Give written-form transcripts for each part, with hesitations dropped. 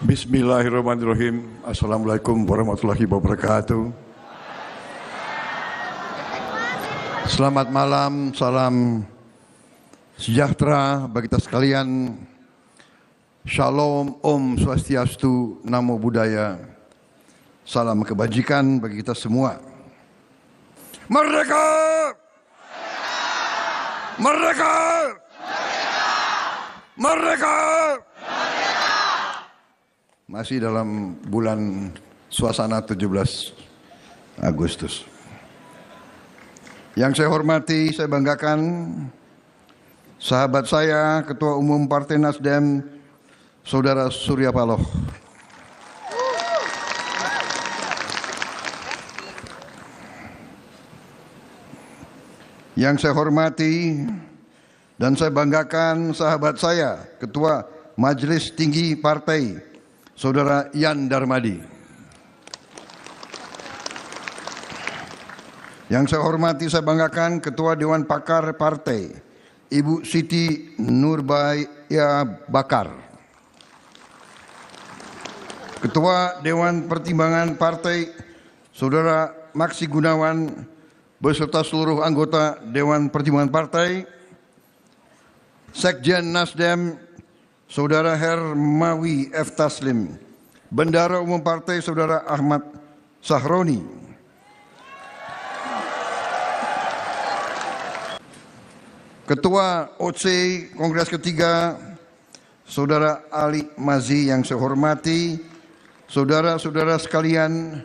Bismillahirrahmanirrahim. Assalamualaikum warahmatullahi wabarakatuh. Selamat malam, salam sejahtera bagi kita sekalian. Shalom, Om Swastiastu, Namo Buddhaya. Salam kebajikan bagi kita semua. Merdeka! Merdeka! Merdeka! Masih dalam bulan suasana 17 Agustus. Yang saya hormati, saya banggakan sahabat saya, Ketua Umum Partai Nasdem, Saudara Surya Paloh. Yang saya hormati dan saya banggakan sahabat saya, Ketua Majelis Tinggi Partai, Saudara Yan Darmadi. Yang saya hormati, saya banggakan Ketua Dewan Pakar Partai, Ibu Siti Nurbaya Bakar. Ketua Dewan Pertimbangan Partai, Saudara Maksi Gunawan, beserta seluruh anggota Dewan Pertimbangan Partai. Sekjen Nasdem, Saudara Hermawi F. Taslim. Bendara Umum Partai, Saudara Ahmad Sahroni. Ketua OC Kongres ketiga, Saudara Ali Mazi yang saya hormati. Saudara-saudara sekalian,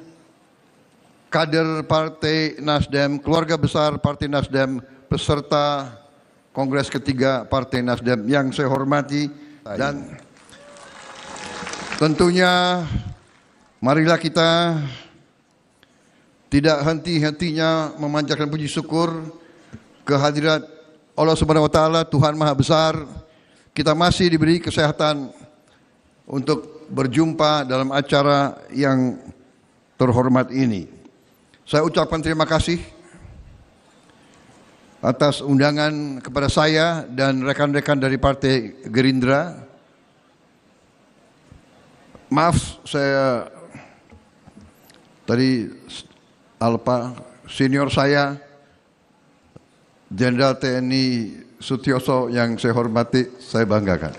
kader Partai Nasdem, keluarga besar Partai Nasdem, peserta Kongres ketiga Partai Nasdem yang saya hormati. Dan tentunya marilah kita tidak henti-hentinya memanjatkan puji syukur kehadirat Allah Subhanahu wa taala, Tuhan Maha Besar. Kita masih diberi kesehatan untuk berjumpa dalam acara yang terhormat ini. Saya ucapkan terima kasih atas undangan kepada saya dan rekan-rekan dari Partai Gerindra. Maaf, saya tadi Alpa, senior saya, Jenderal TNI Sutioso yang saya hormati, saya banggakan.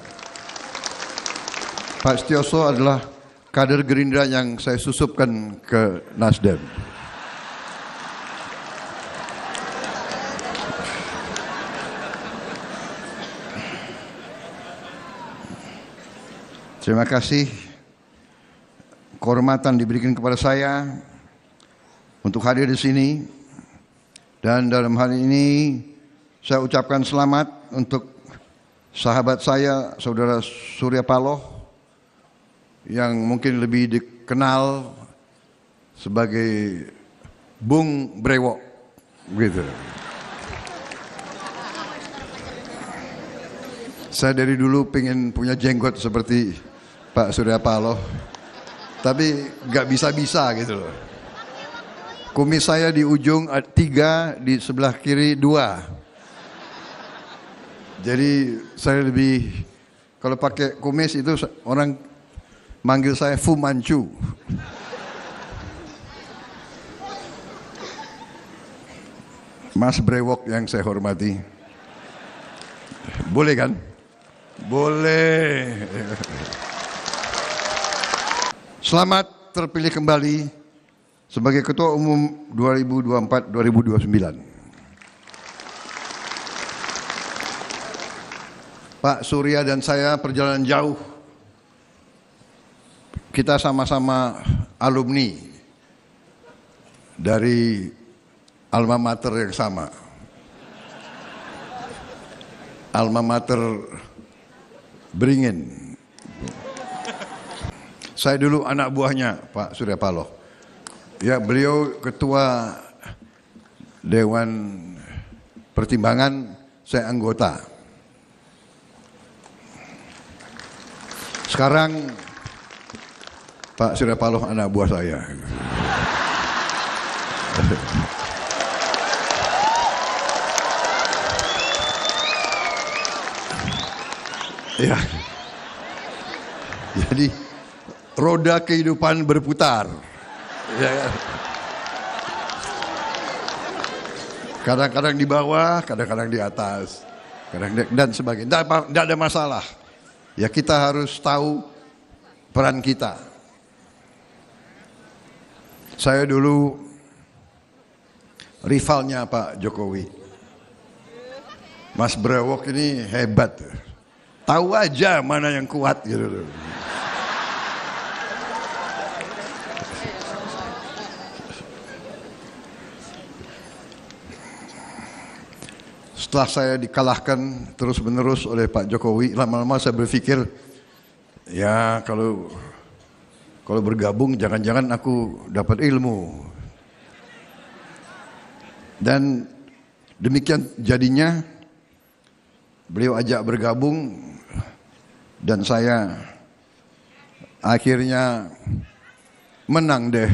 Pak Sutioso adalah kader Gerindra yang saya susupkan ke Nasdem. Terima kasih kehormatan diberikan kepada saya untuk hadir di sini, dan dalam hal ini saya ucapkan selamat untuk sahabat saya, Saudara Surya Paloh, yang mungkin lebih dikenal sebagai Bung Brewok, gitu. Saya dari dulu pengen punya jenggot seperti Pak Surya Paloh, tapi nggak bisa-bisa gitu loh. Kumis saya di ujung 3, di sebelah kiri 2. Jadi saya lebih, kalau pakai kumis itu orang manggil saya Fu Manchu. Mas Brewok yang saya hormati. Boleh kan? Boleh. Selamat terpilih kembali sebagai Ketua Umum 2024-2029. Pak Surya dan saya perjalanan jauh. Kita sama-sama alumni dari alma mater yang sama. Alma mater Beringin. Saya dulu anak buahnya Pak Surya Paloh. Ya, beliau ketua Dewan Pertimbangan, saya anggota. Sekarang Pak Surya Paloh anak buah saya. Ya. Jadi roda kehidupan berputar. Ya kan? Kadang-kadang di bawah, kadang-kadang di atas, dan sebagainya. Tidak ada masalah. Ya kita harus tahu peran kita. Saya dulu rivalnya Pak Jokowi. Mas Brewok ini hebat. Tahu aja mana yang kuat gitu. Setelah saya dikalahkan terus-menerus oleh Pak Jokowi, lama-lama saya berpikir, ya kalau bergabung jangan-jangan aku dapat ilmu. Dan demikian jadinya beliau ajak bergabung dan saya akhirnya menang deh.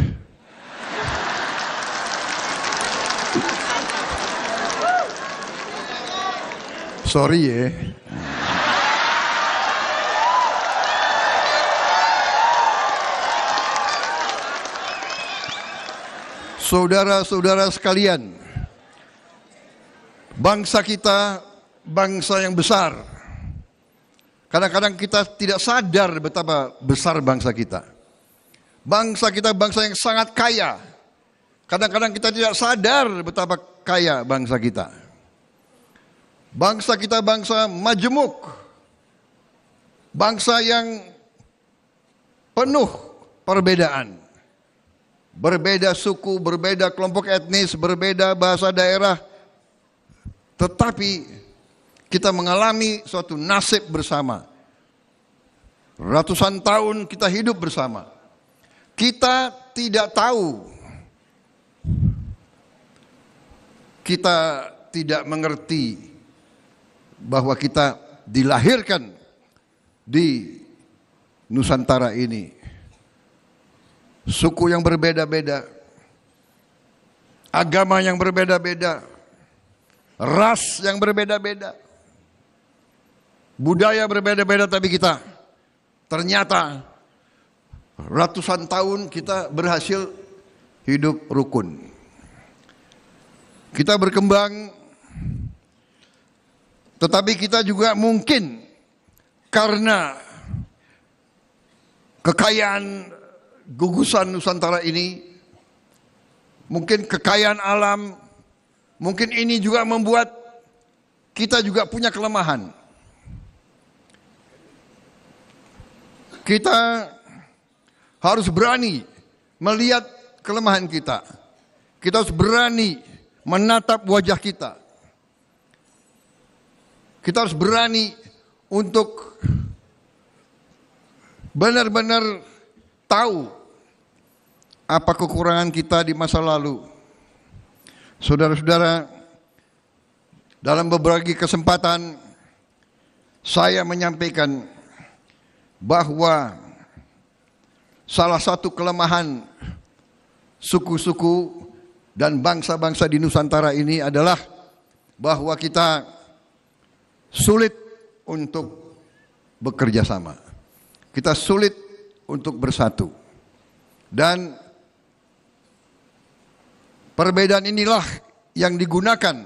Sorry ya. Saudara-saudara sekalian, bangsa kita bangsa yang besar. Kadang-kadang kita tidak sadar betapa besar bangsa kita. Bangsa kita bangsa yang sangat kaya. Kadang-kadang kita tidak sadar betapa kaya bangsa kita. Bangsa kita bangsa majemuk. Bangsa yang penuh perbedaan. Berbeda suku, berbeda kelompok etnis, berbeda bahasa daerah. Tetapi kita mengalami suatu nasib bersama. Ratusan tahun kita hidup bersama. Kita tidak tahu. Kita tidak mengerti bahwa kita dilahirkan di Nusantara ini. Suku yang berbeda-beda, agama yang berbeda-beda, ras yang berbeda-beda, budaya berbeda-beda, tapi kita ternyata ratusan tahun kita berhasil hidup rukun. Kita berkembang, tetapi kita juga mungkin karena kekayaan gugusan Nusantara ini, mungkin kekayaan alam, mungkin ini juga membuat kita juga punya kelemahan. Kita harus berani melihat kelemahan kita. Kita harus berani menatap wajah kita. Kita harus berani untuk benar-benar tahu apa kekurangan kita di masa lalu. Saudara-saudara, dalam beberapa kesempatan saya menyampaikan bahwa salah satu kelemahan suku-suku dan bangsa-bangsa di Nusantara ini adalah bahwa kita sulit untuk bekerja sama. Kita sulit untuk bersatu. Dan perbedaan inilah yang digunakan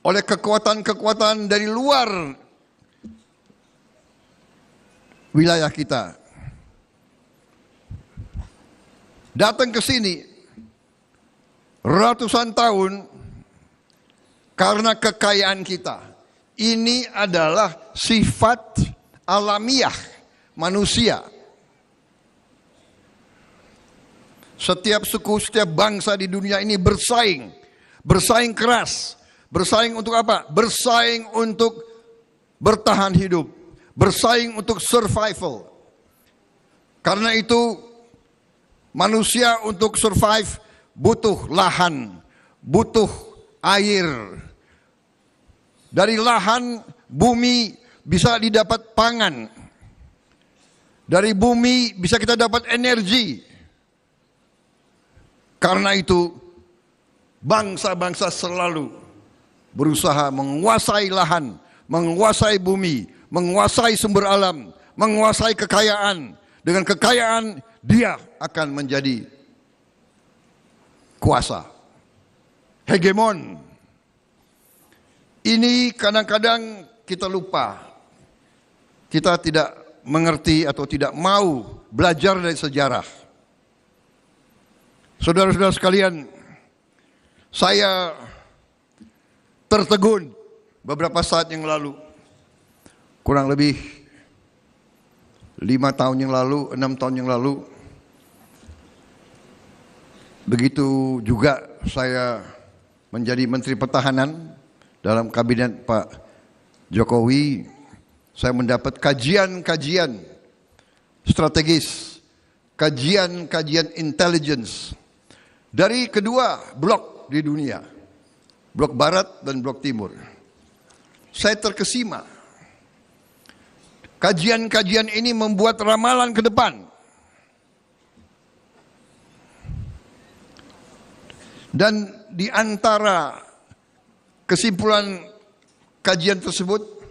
oleh kekuatan-kekuatan dari luar wilayah kita. Datang ke sini ratusan tahun karena kekayaan kita. Ini adalah sifat alamiah manusia. Setiap suku, setiap bangsa di dunia ini bersaing. Bersaing keras. Bersaing untuk apa? Bersaing untuk bertahan hidup. Bersaing untuk survival. Karena itu manusia untuk survive butuh lahan, butuh air. Dari lahan, bumi bisa didapat pangan. Dari bumi bisa kita dapat energi. Karena itu bangsa-bangsa selalu berusaha menguasai lahan, menguasai bumi, menguasai sumber alam, menguasai kekayaan, dengan kekayaan, dia akan menjadi kuasa, hegemon. Ini kadang-kadang kita lupa. Kita tidak mengerti atau tidak mau belajar dari sejarah. Saudara-saudara sekalian, saya tertegun beberapa saat yang lalu, kurang lebih 5 tahun yang lalu, 6 tahun yang lalu. Begitu juga saya menjadi Menteri Pertahanan dalam kabinet Pak Jokowi. Saya mendapat kajian-kajian strategis, kajian-kajian intelligence dari kedua blok di dunia, blok barat dan blok timur. Saya terkesima. Kajian-kajian ini membuat ramalan ke depan. Dan di antara kesimpulan kajian tersebut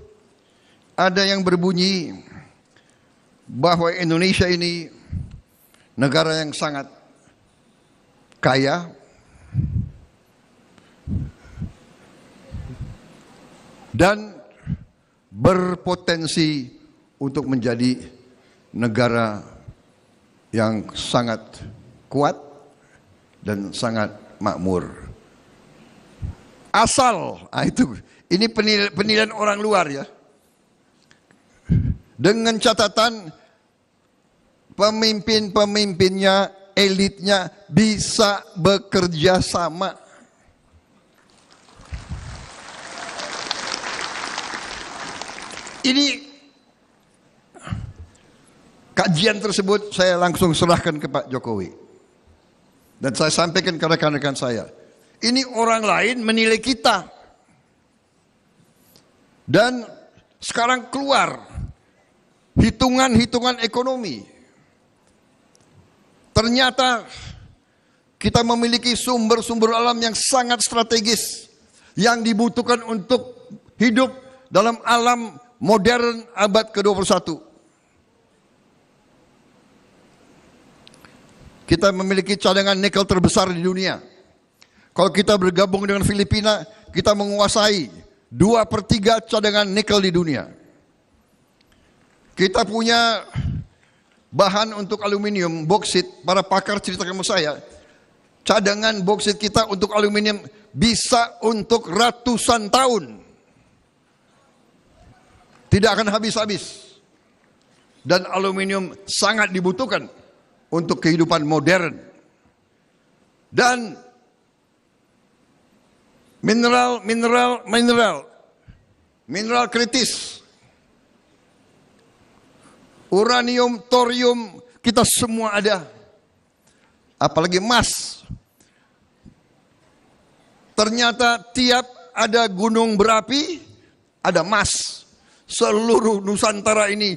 ada yang berbunyi bahwa Indonesia ini negara yang sangat kaya, dan berpotensi untuk menjadi negara yang sangat kuat dan sangat makmur. Asal, ini penilaian orang luar ya. Dengan catatan pemimpin-pemimpinnya, elitnya bisa bekerja sama. Ini kajian tersebut saya langsung serahkan ke Pak Jokowi. Dan saya sampaikan ke rekan-rekan saya. Ini orang lain menilai kita. Dan sekarang keluar hitungan-hitungan ekonomi. Ternyata kita memiliki sumber-sumber alam yang sangat strategis yang dibutuhkan untuk hidup dalam alam modern abad ke-21. Kita memiliki cadangan nikel terbesar di dunia. Kalau kita bergabung dengan Filipina, kita menguasai 2/3 cadangan nikel di dunia. Kita punya bahan untuk aluminium, boksit. Para pakar ceritakan sama saya, cadangan boksit kita untuk aluminium bisa untuk ratusan tahun. Tidak akan habis-habis. Dan aluminium sangat dibutuhkan untuk kehidupan modern. Dan mineral kritis, uranium, thorium, kita semua ada. Apalagi emas. Ternyata tiap ada gunung berapi, ada emas. Seluruh Nusantara ini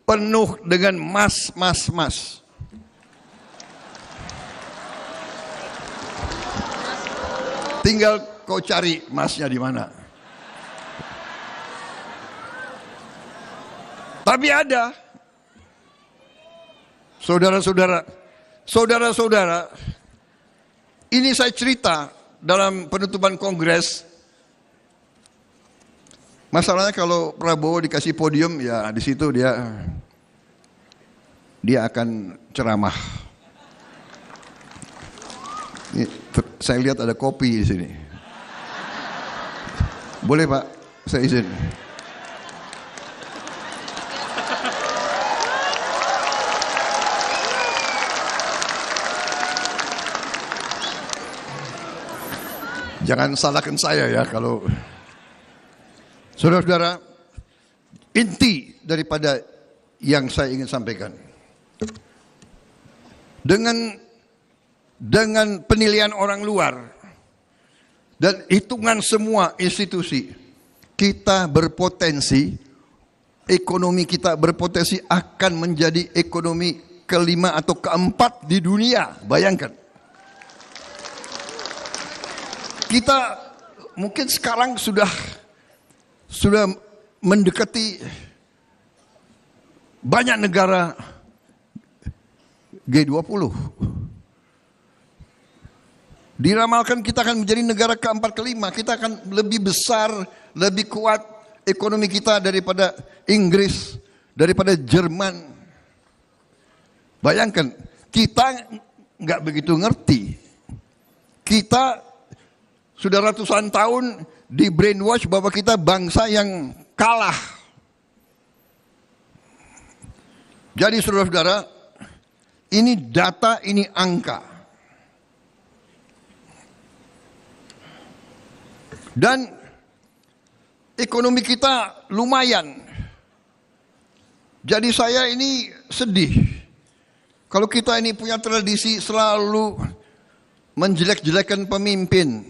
penuh dengan emas. Tinggal kau cari emasnya di mana. Tapi ada. Saudara-saudara, ini saya cerita dalam penutupan kongres. Masalahnya kalau Prabowo dikasih podium, ya di situ dia akan ceramah. Ini, saya lihat ada kopi di sini. Boleh Pak, saya izin. Jangan salahkan saya ya kalau... Saudara-saudara, inti daripada yang saya ingin sampaikan. Dengan penilaian orang luar dan hitungan semua institusi, kita berpotensi, ekonomi kita berpotensi akan menjadi ekonomi kelima atau keempat di dunia. Bayangkan. Kita mungkin sekarang sudah mendekati banyak negara G20. Diramalkan kita akan menjadi negara keempat kelima. Kita akan lebih besar, lebih kuat ekonomi kita daripada Inggris, daripada Jerman. Bayangkan, kita nggak begitu ngerti. Kita sudah ratusan tahun di brainwash bahwa kita bangsa yang kalah. Jadi saudara-saudara, ini data, ini angka. Dan ekonomi kita lumayan. Jadi saya ini sedih. Kalau kita ini punya tradisi selalu menjelek-jelekan pemimpin.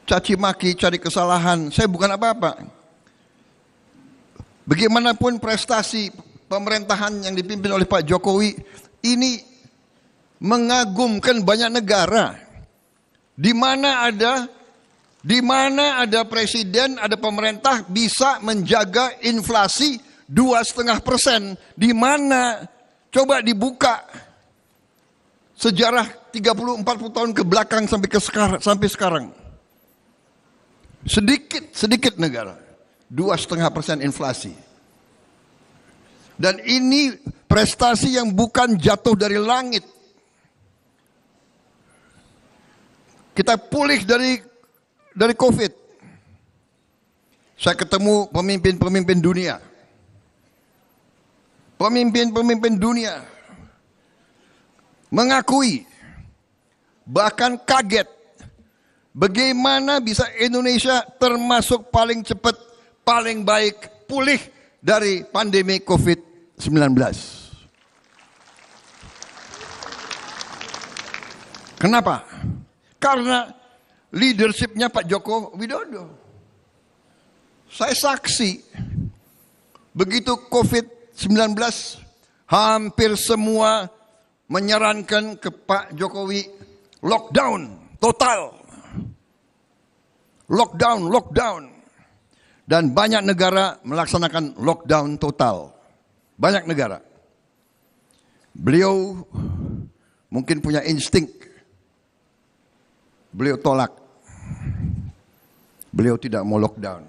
Caci maki, cari kesalahan. Saya bukan apa-apa. Bagaimanapun prestasi pemerintahan yang dipimpin oleh Pak Jokowi ini mengagumkan banyak negara. Di mana ada presiden, ada pemerintah bisa menjaga inflasi 2,5%. Di mana coba dibuka sejarah 30-40 tahun ke belakang sampai sekarang. Sedikit negara 2,5% inflasi. Dan ini prestasi yang bukan jatuh dari langit. Kita pulih dari COVID. Saya ketemu pemimpin-pemimpin dunia. Pemimpin-pemimpin dunia mengakui, bahkan kaget, bagaimana bisa Indonesia termasuk paling cepat, paling baik pulih dari pandemi COVID-19. Kenapa? Karena leadershipnya Pak Joko Widodo. Saya saksi, begitu COVID-19 hampir semua menyarankan ke Pak Jokowi lockdown total. Lockdown. Dan banyak negara melaksanakan lockdown total. Banyak negara. Beliau mungkin punya insting. Beliau tolak. Beliau tidak mau lockdown.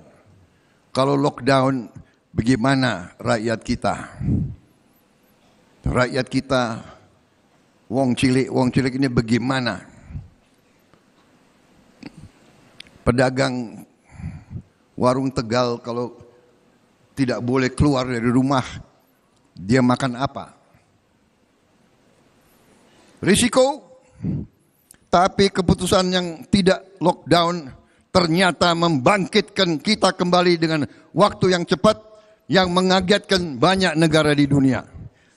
Kalau lockdown, bagaimana rakyat kita? Rakyat kita, wong cilik ini bagaimana? Pedagang warung Tegal kalau tidak boleh keluar dari rumah, dia makan apa? Risiko. Tapi keputusan yang tidak lockdown ternyata membangkitkan kita kembali dengan waktu yang cepat yang mengagetkan banyak negara di dunia.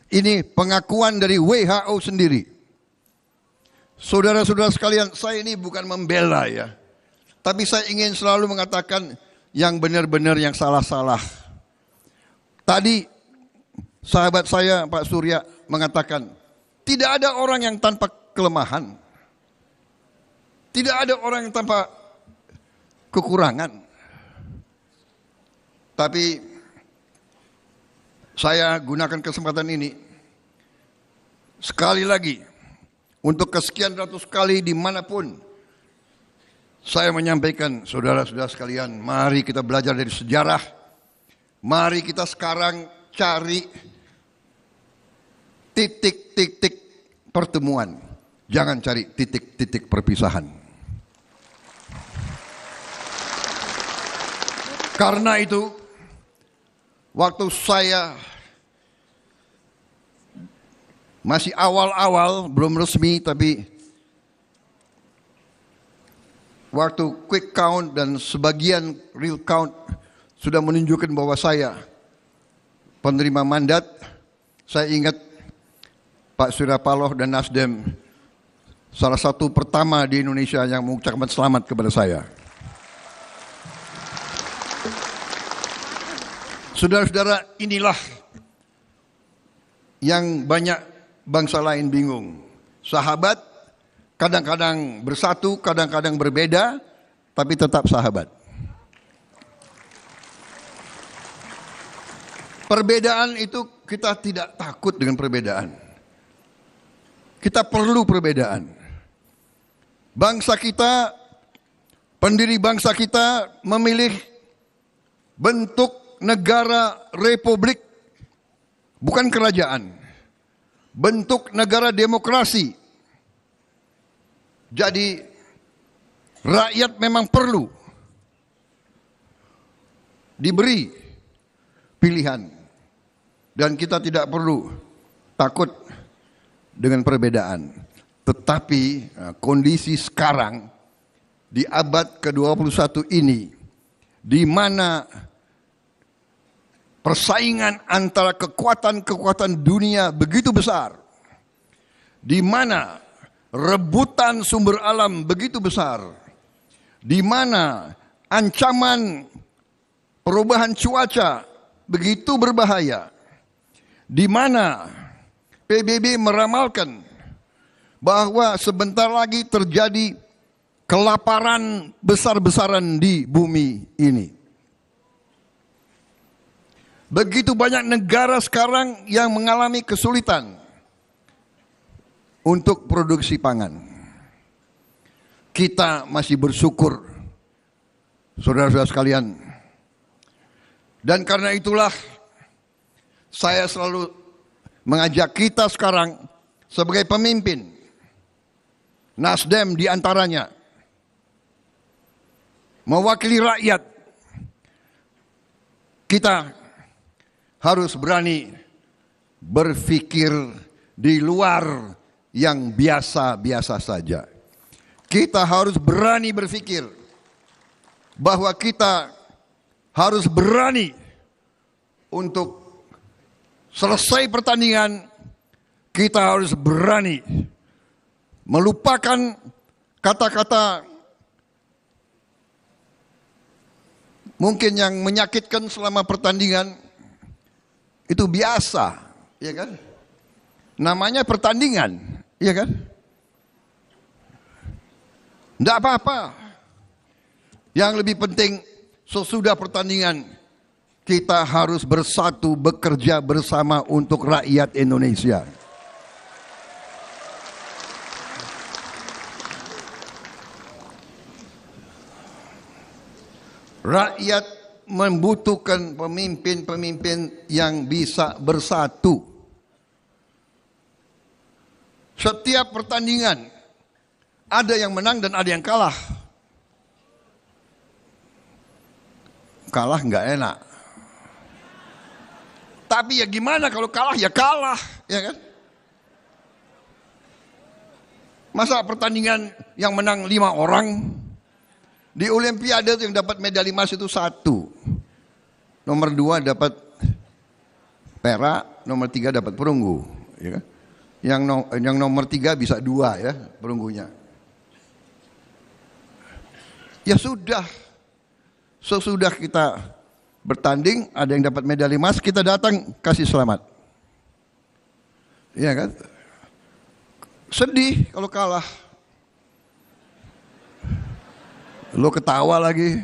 Ini pengakuan dari WHO sendiri. Saudara-saudara sekalian, saya ini bukan membela ya. Tapi saya ingin selalu mengatakan yang benar-benar, yang salah-salah. Tadi sahabat saya Pak Surya mengatakan, tidak ada orang yang tanpa kelemahan. Tidak ada orang yang tanpa kekurangan. Tapi saya gunakan kesempatan ini sekali lagi untuk kesekian ratus kali dimanapun saya menyampaikan, saudara-saudara sekalian, mari kita belajar dari sejarah. Mari kita sekarang cari titik-titik pertemuan. Jangan cari titik-titik perpisahan. Karena itu, waktu saya masih awal-awal, belum resmi, tapi waktu quick count dan sebagian real count sudah menunjukkan bahwa saya penerima mandat, saya ingat Pak Surya Paloh dan Nasdem salah satu pertama di Indonesia yang mengucapkan selamat kepada saya. Saudara-saudara, inilah yang banyak bangsa lain bingung. Sahabat kadang-kadang bersatu, kadang-kadang berbeda, tapi tetap sahabat. Perbedaan itu kita tidak takut dengan perbedaan. Kita perlu perbedaan. Bangsa kita, pendiri bangsa kita memilih bentuk negara republik, bukan kerajaan. Bentuk negara demokrasi. Jadi rakyat memang perlu diberi pilihan. Dan kita tidak perlu takut dengan perbedaan. Tetapi kondisi sekarang di abad ke-21 ini, di mana persaingan antara kekuatan-kekuatan dunia begitu besar, di mana rebutan sumber alam begitu besar, di mana ancaman perubahan cuaca begitu berbahaya, di mana PBB meramalkan bahwa sebentar lagi terjadi kelaparan besar-besaran di bumi ini. Begitu banyak negara sekarang yang mengalami kesulitan untuk produksi pangan. Kita masih bersyukur, saudara-saudara sekalian. Dan karena itulah saya selalu mengajak kita sekarang sebagai pemimpin, Nasdem di antaranya, mewakili rakyat, kita harus berani berpikir di luar yang biasa-biasa saja. Kita harus berani berpikir bahwa kita harus berani untuk selesai pertandingan. Kita harus berani melupakan kata-kata mungkin yang menyakitkan selama pertandingan. Itu biasa, ya kan? Namanya pertandingan, ya kan? Tidak apa-apa. Yang lebih penting sesudah pertandingan kita harus bersatu, bekerja bersama untuk rakyat Indonesia. Rakyat membutuhkan pemimpin-pemimpin yang bisa bersatu. Setiap pertandingan ada yang menang dan ada yang kalah. Kalah nggak enak. Tapi ya gimana kalau kalah ya kalah, ya kan? Masa pertandingan yang menang 5 orang? Di Olimpiade yang dapat medali emas itu 1. Nomor 2 dapat perak, nomor 3 dapat perunggu. Ya kan? Yang nomor 3 bisa 2 ya perunggunya. Ya sudah, sesudah kita bertanding, ada yang dapat medali emas, kita datang kasih selamat. Iya kan? Sedih kalau kalah. Lo ketawa lagi.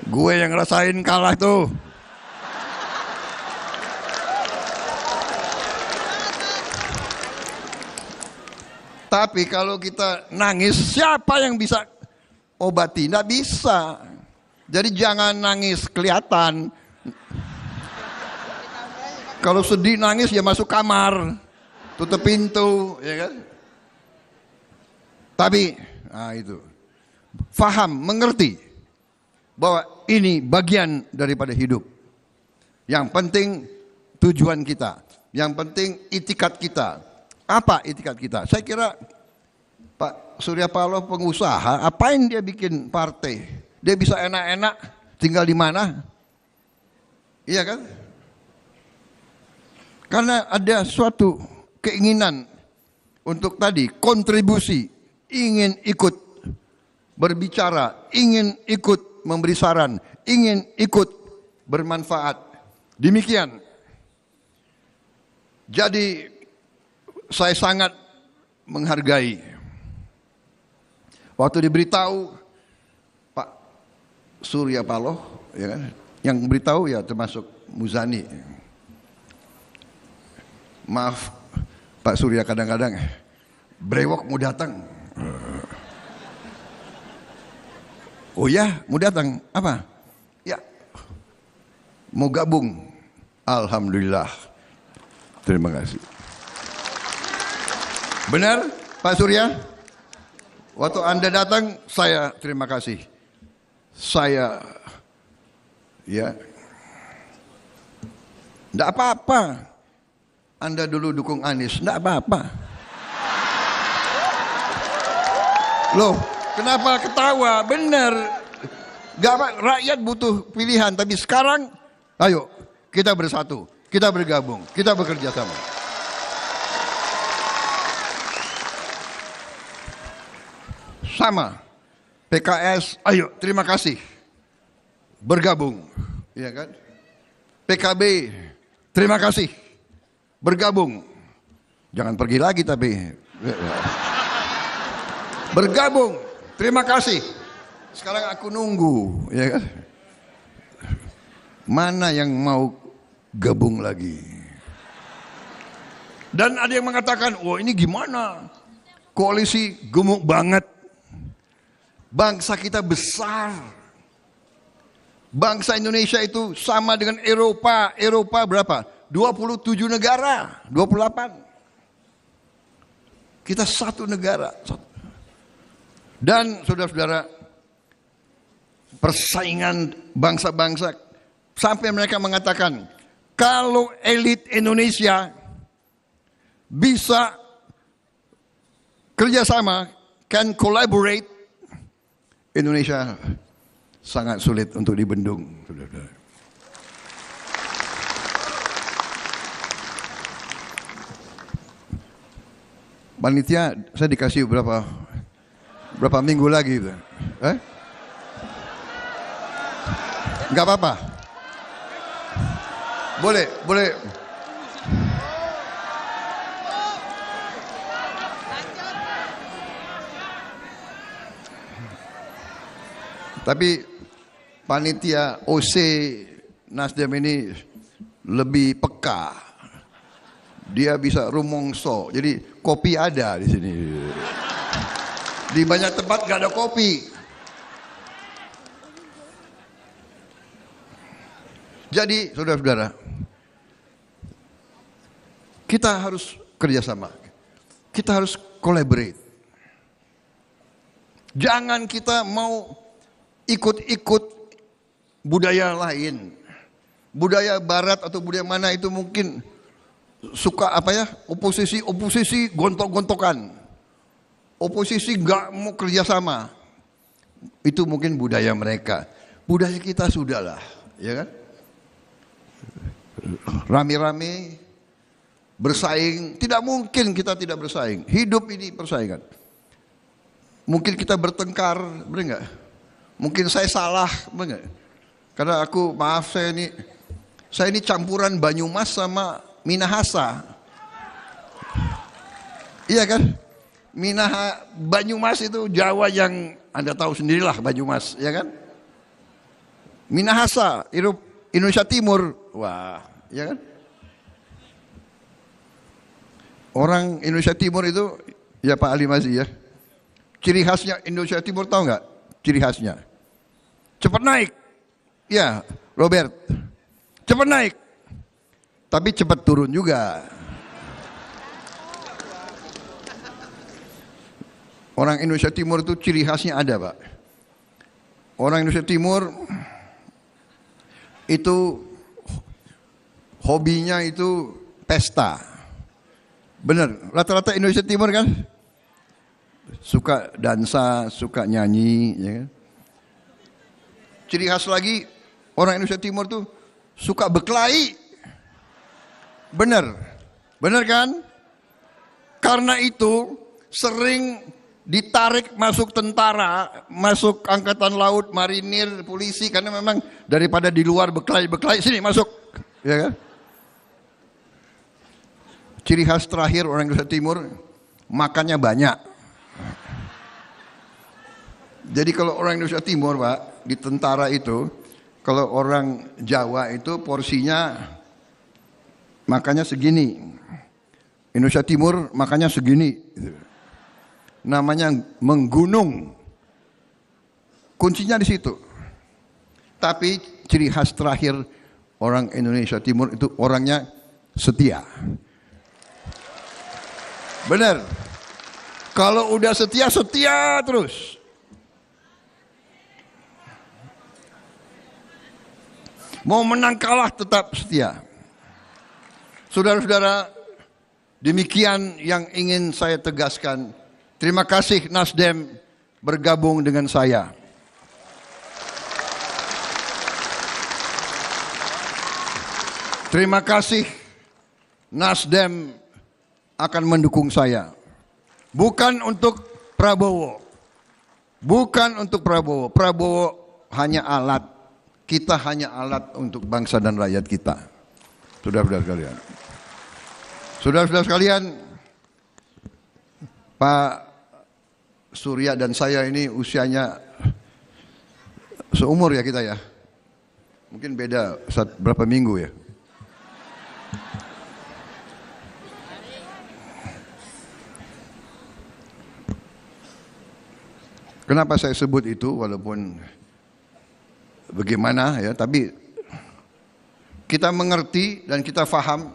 Gue yang ngerasain kalah tuh. Tapi kalau kita nangis, siapa yang bisa obati? Nggak bisa. Jadi jangan nangis kelihatan. Kalau sedih nangis ya masuk kamar, tutup pintu, ya kan? Tapi, nah itu, faham, mengerti bahwa ini bagian daripada hidup. Yang penting tujuan kita, yang penting itikat kita. Apa itikat kita? Saya kira Pak Surya Paloh pengusaha, apain dia bikin partai? Dia bisa enak-enak tinggal di mana? Iya kan? Karena ada suatu keinginan untuk tadi kontribusi. Ingin ikut berbicara, ingin ikut memberi saran, ingin ikut bermanfaat. Demikian. Jadi saya sangat menghargai. Waktu diberitahu Pak Surya Paloh, ya kan, yang beritahu ya termasuk Muzani. Maaf Pak Surya, kadang-kadang brewok mau datang. Oh ya, mau datang. Apa? Ya, mau gabung. Alhamdulillah. Terima kasih. Benar Pak Surya? Waktu Anda datang, saya terima kasih. Saya, ya, enggak apa-apa. Anda dulu dukung Anies, enggak apa-apa. Loh, kenapa ketawa? Benar. Gak apa, rakyat butuh pilihan, tapi sekarang, ayo kita bersatu, kita bergabung, kita bekerja sama. Sama, PKS, ayo terima kasih, bergabung, iya kan? PKB, terima kasih, bergabung, jangan pergi lagi tapi bergabung, terima kasih. Sekarang aku nunggu, ya kan? Mana yang mau gabung lagi? Dan ada yang mengatakan, wah ini gimana? Koalisi gemuk banget. Bangsa kita besar. Bangsa Indonesia itu sama dengan Eropa. Eropa berapa? 27 negara, 28. Kita satu negara. Dan saudara-saudara, persaingan bangsa-bangsa sampai mereka mengatakan kalau elit Indonesia bisa kerjasama, can collaborate, Indonesia sangat sulit untuk dibendung. Panitia saya dikasih berapa minggu lagi? Enggak apa-apa. Boleh. Tapi panitia OC Nasdem ini lebih peka. Dia bisa rumongso. Jadi kopi ada di sini. Di banyak tempat gak ada kopi. Jadi saudara-saudara, kita harus kerjasama. Kita harus collaborate. Jangan kita mau ikut-ikut budaya lain. Budaya barat atau budaya mana itu mungkin suka oposisi gontok-gontokan. Oposisi gak mau kerjasama. Itu mungkin budaya mereka. Budaya kita sudahlah, ya kan? Rame-rame bersaing, tidak mungkin kita tidak bersaing. Hidup ini persaingan. Mungkin kita bertengkar, benar enggak? Mungkin saya salah, benar enggak? Karena aku, maaf saya ini campuran Banyumas sama Minahasa. Iya kan? Banyumas itu Jawa yang Anda tahu sendirilah Banyumas, ya kan? Minahasa, Indonesia Timur, wah, ya kan? Orang Indonesia Timur itu, ya Pak Ali Mazi ya, ciri khasnya Indonesia Timur tahu nggak? Ciri khasnya, cepat naik, ya Robert, cepat naik, tapi cepat turun juga. Orang Indonesia Timur itu ciri khasnya ada Pak. Orang Indonesia Timur itu hobinya itu pesta. Benar, rata-rata Indonesia Timur kan suka dansa, suka nyanyi, ya kan? Ciri khas lagi orang Indonesia Timur tuh suka berkelahi. Benar kan? Karena itu sering ditarik masuk tentara, masuk angkatan laut, marinir, polisi, karena memang daripada di luar berkelahi, sini masuk, ya kan? Ciri khas terakhir orang Indonesia Timur, makannya banyak. Jadi kalau orang Indonesia Timur Pak, di tentara itu Kalau orang Jawa itu porsinya makannya segini. Indonesia Timur makannya segini. Namanya menggunung. Kuncinya di situ. Tapi ciri khas terakhir orang Indonesia Timur itu orangnya setia. Benar. Kalau udah setia, setia terus. Mau menang kalah tetap setia. Saudara-saudara, demikian yang ingin saya tegaskan. Terima kasih Nasdem bergabung dengan saya. Terima kasih Nasdem akan mendukung saya. Bukan untuk Prabowo. Bukan untuk Prabowo. Prabowo hanya alat. Kita hanya alat untuk bangsa dan rakyat kita. Saudara-saudara sekalian. Saudara-saudara sekalian, Pak Surya dan saya ini usianya seumur ya kita ya. Mungkin beda berapa minggu ya. Kenapa saya sebut itu walaupun bagaimana ya, tapi kita mengerti dan kita faham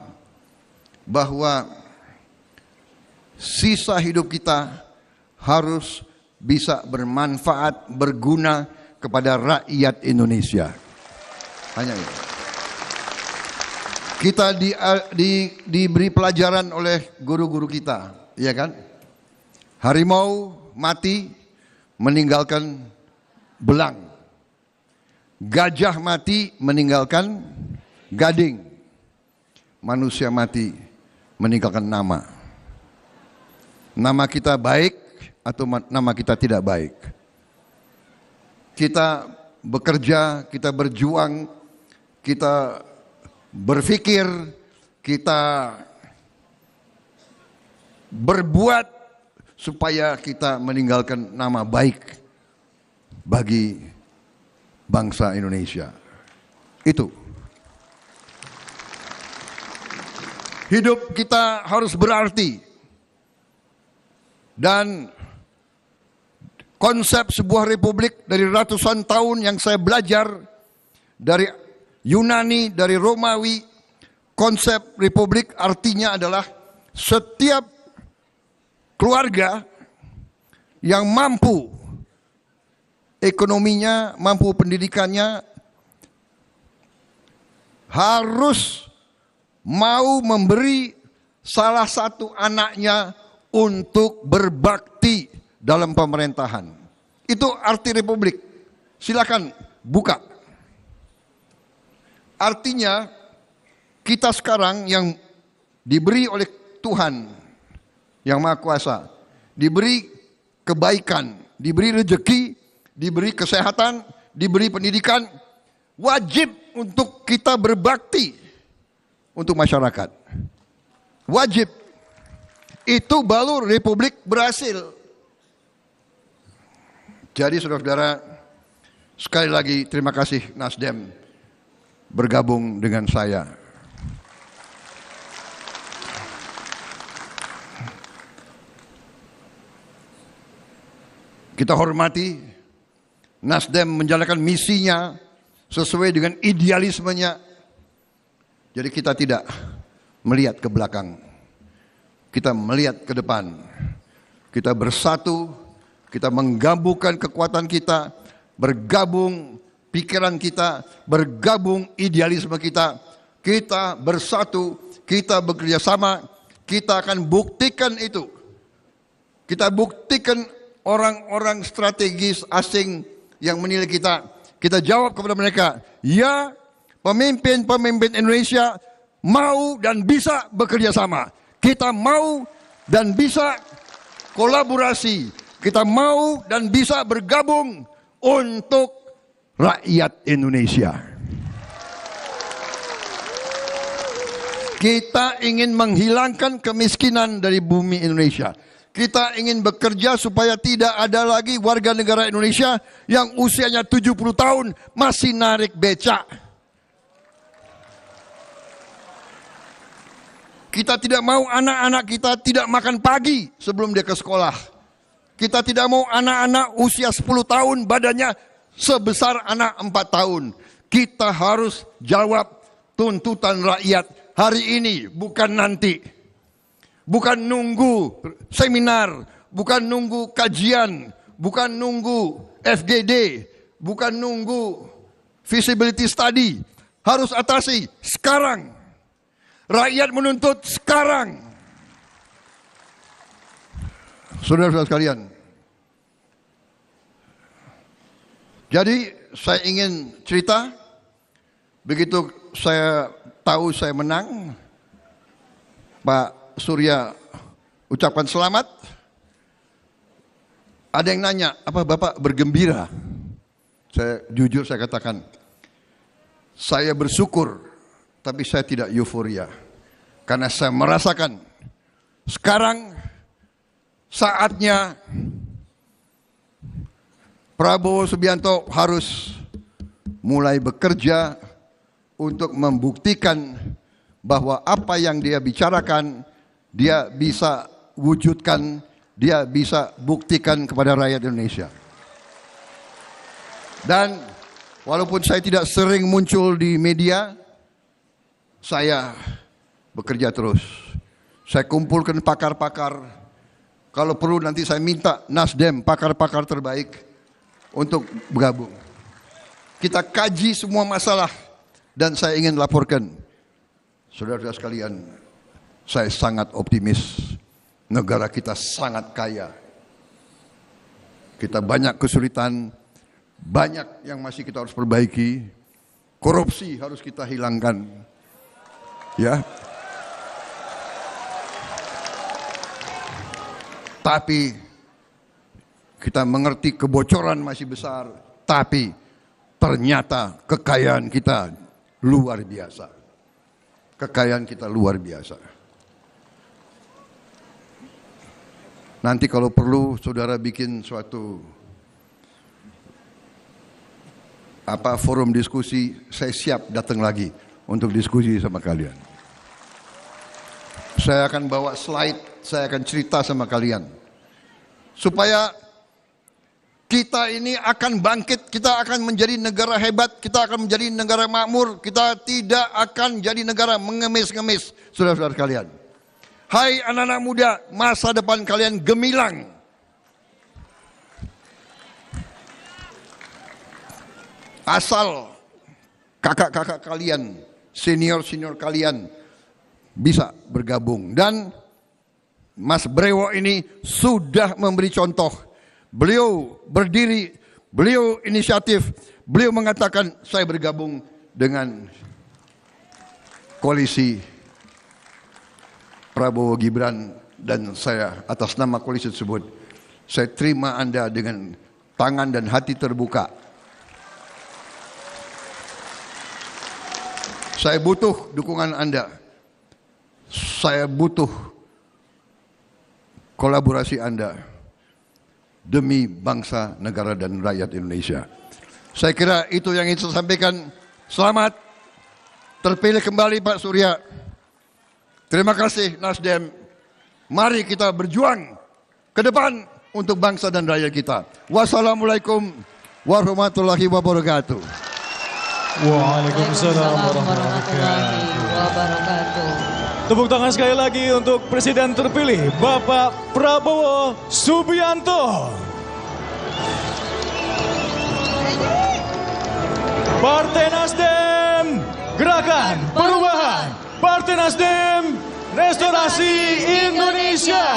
bahwa sisa hidup kita harus bisa bermanfaat, berguna kepada rakyat Indonesia. Hanya itu. Kita diberi pelajaran oleh guru-guru kita, ya kan? Harimau mati meninggalkan belang. Gajah mati meninggalkan gading. Manusia mati meninggalkan nama. Nama kita baik atau nama kita tidak baik. Kita bekerja, kita berjuang, kita berpikir, kita berbuat supaya kita meninggalkan nama baik bagi bangsa Indonesia. Itu. Hidup kita harus berarti. Dan konsep sebuah republik dari ratusan tahun yang saya belajar dari Yunani, dari Romawi, konsep republik artinya adalah setiap keluarga yang mampu ekonominya, mampu pendidikannya, harus mau memberi salah satu anaknya untuk berbakti dalam pemerintahan. Itu arti republik. Silakan buka. Artinya kita sekarang yang diberi oleh Tuhan yang Maha Kuasa, diberi kebaikan, diberi rezeki, diberi kesehatan, diberi pendidikan, wajib untuk kita berbakti untuk masyarakat. Wajib. Itu baru republik berhasil. Jadi saudara-saudara, sekali lagi terima kasih Nasdem bergabung dengan saya. Kita hormati Nasdem menjalankan misinya sesuai dengan idealismenya. Jadi kita tidak melihat ke belakang. Kita melihat ke depan. Kita bersatu, kita menggabungkan kekuatan kita, bergabung pikiran kita, bergabung idealisme kita. Kita bersatu, kita bekerja sama, kita akan buktikan itu. Kita buktikan orang-orang strategis asing yang menilai kita. Kita jawab kepada mereka, ya, pemimpin-pemimpin Indonesia mau dan bisa bekerja sama. Kita mau dan bisa kolaborasi. Kita mau dan bisa bergabung untuk rakyat Indonesia. Kita ingin menghilangkan kemiskinan dari bumi Indonesia. Kita ingin bekerja supaya tidak ada lagi warga negara Indonesia yang usianya 70 tahun masih narik becak. Kita tidak mau anak-anak kita tidak makan pagi sebelum dia ke sekolah. Kita tidak mau anak-anak usia 10 tahun badannya sebesar anak 4 tahun. Kita harus jawab tuntutan rakyat hari ini, bukan nanti. Bukan nunggu seminar, bukan nunggu kajian, bukan nunggu FGD, bukan nunggu feasibility study. Harus atasi sekarang. Rakyat menuntut sekarang. Saudara-saudara sekalian. Jadi saya ingin cerita, begitu saya tahu saya menang, Pak Surya ucapkan selamat. Ada yang nanya, apa Bapak bergembira? Saya jujur saya katakan, saya bersyukur, tapi saya tidak euforia. Karena saya merasakan sekarang saatnya Prabowo Subianto harus mulai bekerja untuk membuktikan bahwa apa yang dia bicarakan, dia bisa wujudkan, dia bisa buktikan kepada rakyat Indonesia. Dan walaupun saya tidak sering muncul di media, saya bekerja terus. Saya kumpulkan pakar-pakar. Kalau perlu nanti saya minta Nasdem, pakar-pakar terbaik untuk bergabung. Kita kaji semua masalah dan saya ingin laporkan. Saudara-saudara sekalian, saya sangat optimis. Negara kita sangat kaya. Kita banyak kesulitan, banyak yang masih kita harus perbaiki. Korupsi harus kita hilangkan. Ya. Tapi kita mengerti kebocoran masih besar, tapi ternyata kekayaan kita luar biasa. Kekayaan kita luar biasa. Nanti kalau perlu saudara bikin suatu forum diskusi, saya siap datang lagi untuk diskusi sama kalian. Saya akan bawa slide, saya akan cerita sama kalian. Supaya kita ini akan bangkit, kita akan menjadi negara hebat, kita akan menjadi negara makmur, kita tidak akan jadi negara mengemis-ngemis, saudara-saudara sekalian. Hai anak-anak muda, masa depan kalian gemilang. Asal kakak-kakak kalian, senior-senior kalian bisa bergabung. Dan Mas Brewo ini sudah memberi contoh. Beliau berdiri, beliau inisiatif, beliau mengatakan saya bergabung dengan koalisi Prabowo Gibran, dan saya atas nama koalisi tersebut saya terima Anda dengan tangan dan hati terbuka. Saya butuh dukungan Anda. Saya butuh kolaborasi Anda demi bangsa, negara dan rakyat Indonesia. Saya kira itu yang ingin saya sampaikan. Selamat terpilih kembali Pak Surya. Terima kasih Nasdem. Mari kita berjuang ke depan untuk bangsa dan rakyat kita. Wassalamualaikum warahmatullahi wabarakatuh. Waalaikumsalam warahmatullahi wabarakatuh. Tepuk tangan sekali lagi untuk Presiden terpilih Bapak Prabowo Subianto. Partai Nasdem, Gerakan Perubahan. Partai Nasdem, Restorasi Indonesia.